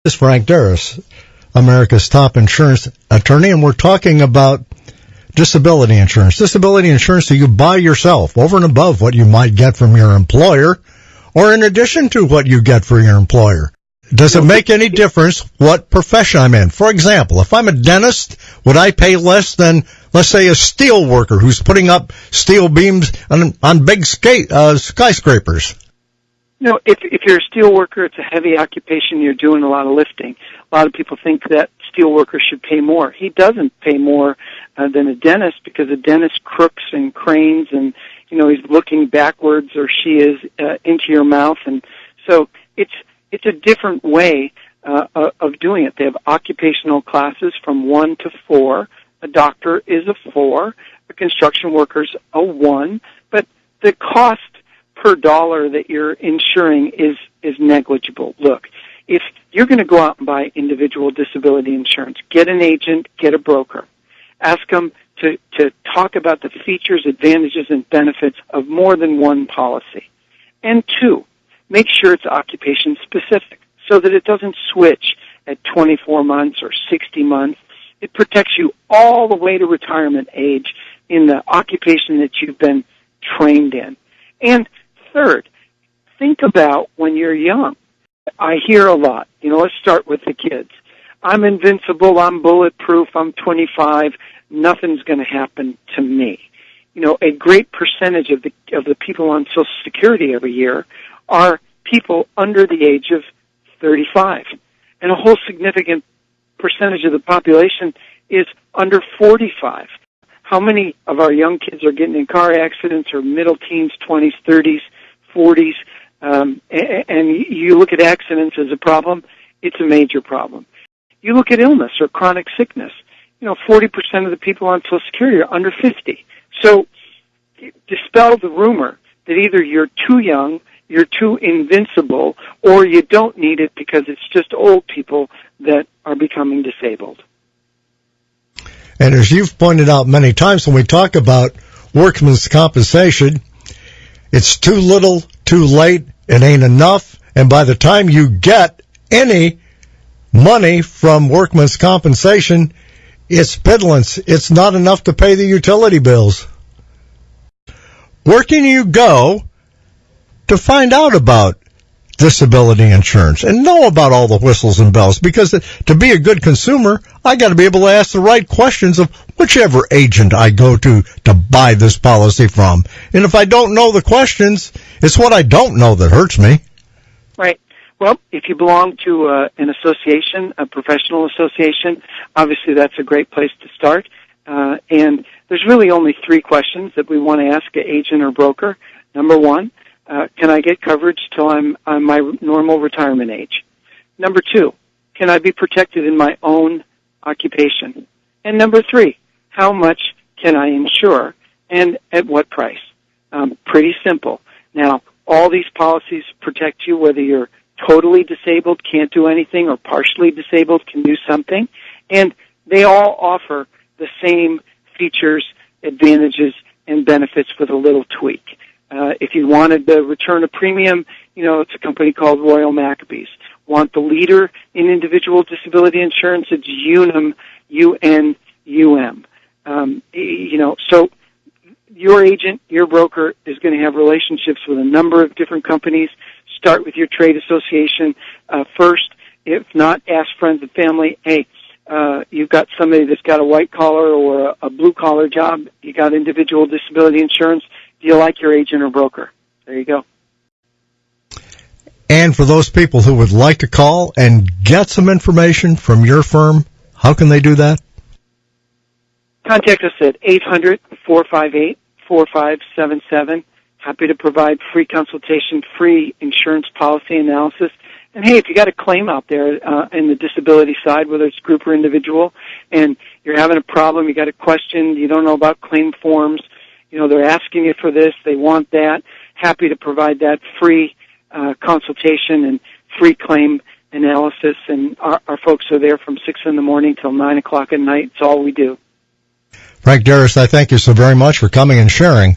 This is Frank Darris, America's top insurance attorney, and we're talking about disability insurance. Disability insurance that you buy yourself over and above what you might get from your employer or in addition to what you get for your employer. Does it make any difference what profession I'm in? For example, if I'm a dentist, would I pay less than, let's say, a steel worker who's putting up steel beams on big skyscrapers? No, if you're a steel worker, it's a heavy occupation. You're doing a lot of lifting. A lot of people think that steel worker should pay more. He doesn't pay more than a dentist because a dentist crooks and cranes and, he's looking backwards or she is into your mouth. And so it's a different way of doing it. They have occupational classes from 1 to 4. A doctor is a 4. A construction worker's a 1. But the cost per dollar that you're insuring is negligible. Look, if you're going to go out and buy individual disability insurance, get an agent, get a broker. Ask them to talk about the features, advantages, and benefits of more than one policy. And 2, make sure it's occupation specific so that it doesn't switch at 24 months or 60 months. It protects you all the way to retirement age in the occupation that you've been trained in. And 3rd, think about when you're young. I hear a lot. Let's start with the kids. I'm invincible, I'm bulletproof, I'm 25, nothing's going to happen to me. A great percentage of the people on Social Security every year are people under the age of 35. And a whole significant percentage of the population is under 45. How many of our young kids are getting in car accidents or middle teens, 20s, 30s, 40s? And you look at accidents as a problem, it's a major problem. You look at illness or chronic sickness, 40% of the people on Social Security are under 50. So dispel the rumor that either you're too young, you're too invincible, or you don't need it because it's just old people that are becoming disabled. And as you've pointed out many times when we talk about workman's compensation, it's too little, too late, it ain't enough, and by the time you get any money from workman's compensation, it's piddlings. It's not enough to pay the utility bills. Where can you go to find out about disability insurance and know about all the whistles and bells? Because to be a good consumer, I got to be able to ask the right questions of whichever agent I go to buy this policy from. And if I don't know the questions, it's what I don't know that hurts me. Right. Well, if you belong to an association, a professional association, obviously that's a great place to start. And there's really only 3 questions that we want to ask an agent or broker. Number 1, can I get coverage till I'm my normal retirement age? Number 2, can I be protected in my own occupation? And number 3, how much can I insure and at what price? Pretty simple. Now, all these policies protect you whether you're totally disabled, can't do anything, or partially disabled, can do something. And they all offer the same features, advantages, and benefits with a little tweak. If you wanted the return of premium, it's a company called Royal Maccabees. Want the leader in individual disability insurance? It's Unum, UNUM. So your agent, your broker is going to have relationships with a number of different companies. Start with your trade association first. If not, ask friends and family, hey, you've got somebody that's got a white-collar or a blue-collar job. You got individual disability insurance. Do you like your agent or broker? There you go. And for those people who would like to call and get some information from your firm, how can they do that? Contact us at 800-458-4577. Happy to provide free consultation, free insurance policy analysis. And hey, if you got a claim out there in the disability side, whether it's group or individual, and you're having a problem, you got a question, you don't know about claim forms, they're asking you for this, they want that, happy to provide that free consultation and free claim analysis. And our folks are there from 6 in the morning till 9 o'clock at night. It's all we do. Frank Darris, I thank you so very much for coming and sharing